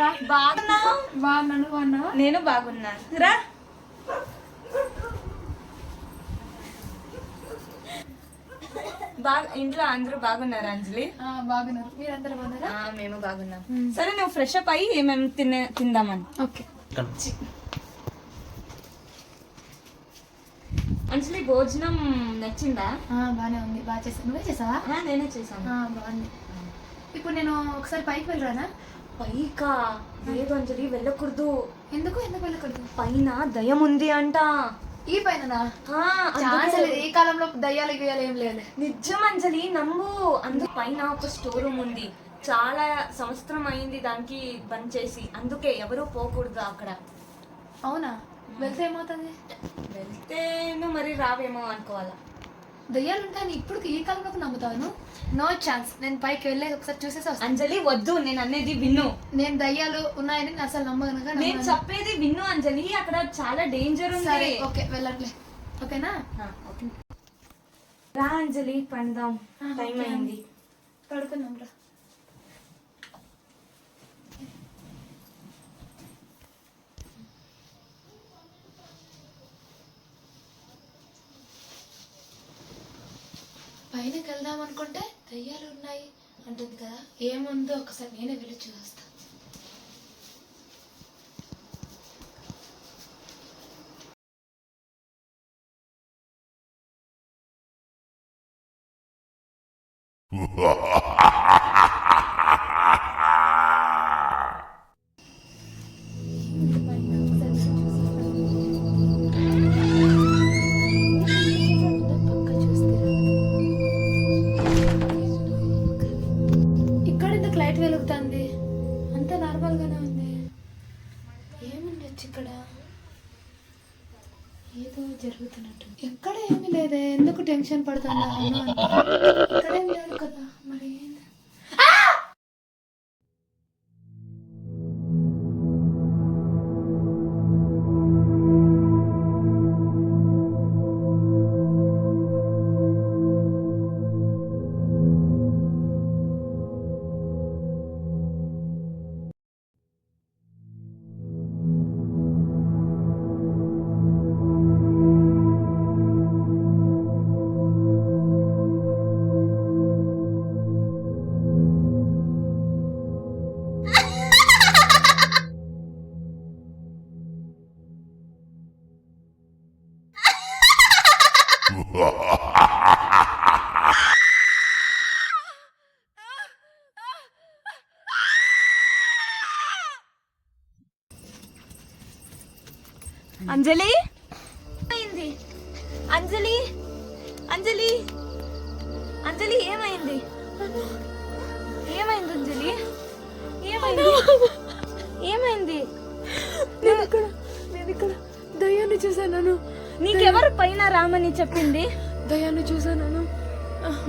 రా. బాగున్నాను. నేను బాగున్నా. రా. ఇంట్లో అందరూ బాగున్నారా అంజలి? బాగున్నారు. మీరందరూ బాగున్నారా? మేము బాగున్నాం. సరే నువ్వు ఫ్రెష్ అప్ అయ్యి ఏమేమి తిందామని. ఓకే. అంజలి భోజనం నచ్చిందా? బానే ఉంది. బాగా చేసాను. నువ్వే చేసావా? నేనే చేసాను. బాగుంది. ఇప్పుడు నేను ఒకసారి పైకి వెళ్ళరానా? పైకా? లేదు అంజలి, వెళ్ళకూడదు. ఎందుకు వెళ్ళకూడదు? పైన దయ్యం ఉంది అంట. ఈ పైన ఈ కాలంలో దయ్యాలు గియ్యాలు ఏం లేదు. నిజం అంజలి, నమ్ము. అందుకు పైన ఒక స్టోర్ రూమ్ ఉంది. చాలా సంవత్సరం అయింది దానికి బంద్ చేసి, అందుకే ఎవరు పోకూడదు అక్కడ. అవునా? వెళ్తే ఏమవుతుంది? వెళ్తే నువ్వు మరి రావేమో అనుకోవాలా. దయ్యాలు ఉంటాయని ఇప్పుడు ఈ కాలంలో నమ్ముతాను. No chance. నేను పైకి వెళ్ళేది ఒకసారి చూసేసి వస్తాను. అంజలి వద్దు, నేను అనేది విన్ను. నేను దయ్యాలు ఉన్నాయని అసలు నమ్మను. నేను చెప్పేది విన్ను అంజలి, అక్కడ చాలా డేంజర్ ఉంది. ఓకే, వెళ్ళట్లే. ఓకేనా? రా అంజలి, పందాం. టైం అయింది. పడుకుందాం రా. పైనకి వెళ్దాం అనుకుంటే దయ్యాలు ఉన్నాయి అంటుంది కదా. ఏముందో ఒకసారి నేనే వెళ్ళి చూస్తా. వెలుగుతుంది, అంతా నార్మల్ గానే ఉంది. ఏముండొచ్చు ఇక్కడ? ఏదో జరుగుతున్నట్టు. ఎక్కడ ఏమీ లేదే. ఎందుకు టెన్షన్ పడుతుందా? ఇక్కడేం లేదు కదా. మరి అంజలి ఏమైంది? అంజలి అంజలి అంజలి ఏమైంది? ఏమైంది అంజలి? ఏమైంది? ఏమైంది? నేను ఇక్కడ దయ్యాన్ని చూసాను. నీకెవరు పైన రామని చెప్పింది? దయ్యాన్ని చూసాను.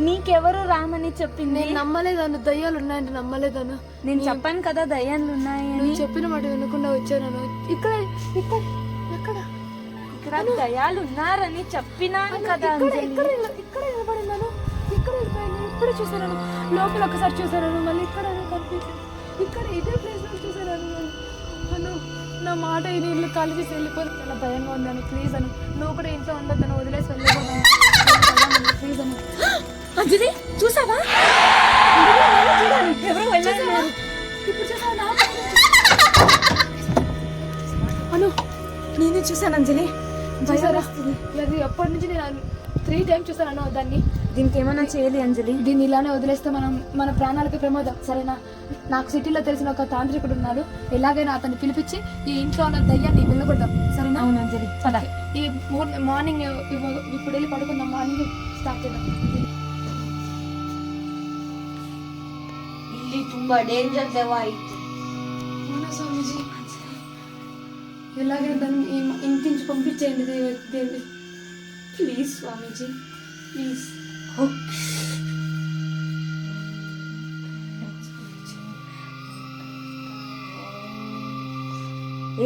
నీకెవరు రామని చెప్పింది? నేను నమ్మలేదాను. దయ్యాలు ఉన్నాయంటే నమ్మలేదాను. నేను చెప్పాను కదా దయ్యాలు ఉన్నాయి. నువ్వు చెప్పిన మాట వినకుండా వచ్చాను. ఇక్కడ ఇక్కడ ఎక్కడ? ఇక్కడ దయ్యాలు ఉన్నారని చెప్పినాను కదా. ఇక్కడ నిలబడినాను. ఇక్కడ వెళ్ళిపోయాను. ఇప్పుడే చూసాను. లోపల ఒకసారి చూసాను. మళ్ళీ ఇక్కడ కనిపించలేదు. ఇక్కడ ఇదే ప్లేస్ లో చూసాను. అను నా మాట ఈ నీళ్ళు కాలు చేసి వెళ్ళిపోయి చాలా భయంగా ఉన్నాను. ప్లీజ్ అను, నువ్వు కూడా ఇంట్లో ఉండొద్దాను, వదిలేసి వెళ్ళిపోతాను. ప్లీజ్ అను. అంజలి చూసావా? ఎవరు వెళ్ళారు? ఇప్పుడు చూసావా? అను నేనే చూసాను అంజలి. లేదు, ఎప్పటి నుంచి నేను 3 times చూసాను దాన్ని. దీనికి ఏమైనా చేయాలి అంజలి. దీన్ని ఇలానే వదిలేస్తే మన ప్రాణాలకు ప్రమాదం. సరేనా? నాకు సిటీలో తెలిసిన ఒక తాంత్రికుడు ఉన్నాడు. ఎలాగైనా అతన్ని పిలిపించి ఈ ఇంట్లో ఉన్న దయ్యాన్ని వెళ్ళగొడదాం. సరేనా? అవును అంజలి, పద. ఈ మార్నింగ్ ఇప్పుడు వెళ్ళి పడుకుందాం. మార్నింగ్ స్టార్ట్ చేద్దాం. ಇಲ್ಲಿ ತುಂಬಾ ಡೇಂಜರ್ ದೆವ್ವ ಐತಿ. అవునా స్వామీజీ? ఎలాగైనా దాన్ని ఇంటించి పంపించేయండి దేవి. Please Swamiji, please.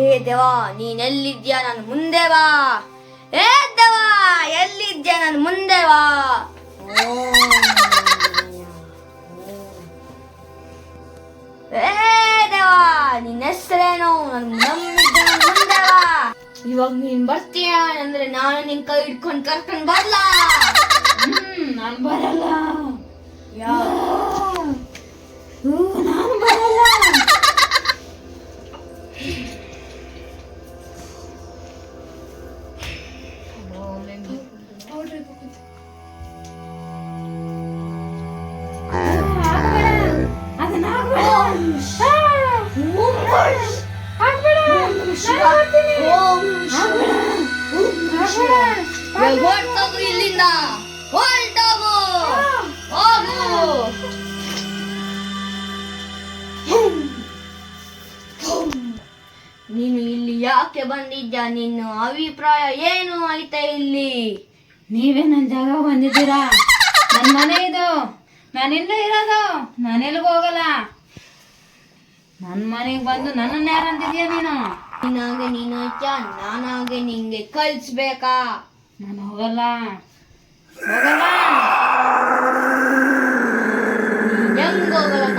ಏ ದೇವಾ, ನೀನೆಲ್ಲಿದ್ಯಾ? ನಾನು ಮುಂದೆ ಬಾ. ಏ ದೇವಾ, ಎಲ್ಲಿದ್ಯಾ? ನಾನು ಮುಂದೆ ಬಾ. ಏ ದೇವಾ, ನಿನ್ನ ಹೆಸರೇನು? ನಾನು ನಂಬಿದ್ದೆ, ನನ್ ಮುಂದೆ ಬಾ. ಇವಾಗ ನೀನ್ ಬರ್ತೀಯ ಅಂದ್ರೆ ನಾನು ನಿನ್ ಕೈ ಹಿಡ್ಕೊಂಡು ಕರ್ಕೊಂಡ್ ಬರ್ಲಾ? ನಾನು ಬರಲ್ಲ. ನಾನು ಬರಲ್ಲ. ಹೊರ್ಟೋಗು ಇಲ್ಲಿಂದ, ಹೊರ್ಟೋಗು, ಹೋಗು. ನೀನು ಇಲ್ಲಿ ಯಾಕೆ ಬಂದಿದ್ಯಾ? ನಿನ್ನ ಅಭಿಪ್ರಾಯ ಏನು ಐತೆ ಇಲ್ಲಿ? ನೀವೇ ನನ್ನ ಜಾಗ ಬಂದಿದ್ದೀರಾ? ನನ್ನ ಮನೆ ಇದು, ನಾನಿಲ್ಲೇ ಇರೋದು, ನಾನೆಲ್ಗೂ ಹೋಗಲ್ಲ. ನನ್ನ ಮನೆಗೆ ಬಂದು ನನ್ನನ್ನು ಯಾರಂತಿದ್ಯಾ ನೀನು? ನೀನಾಗೆ ನೀನು ನಾನಾಗೆ ನಿಂಗೆ ಕಲ್ಸ್ಬೇಕಾ? ನಾನು ಹೋಗಲ್ಲ, ಹೋಗಲ್ಲ. ಹೆಂಗ್ ಹೋಗಲ್ಲ?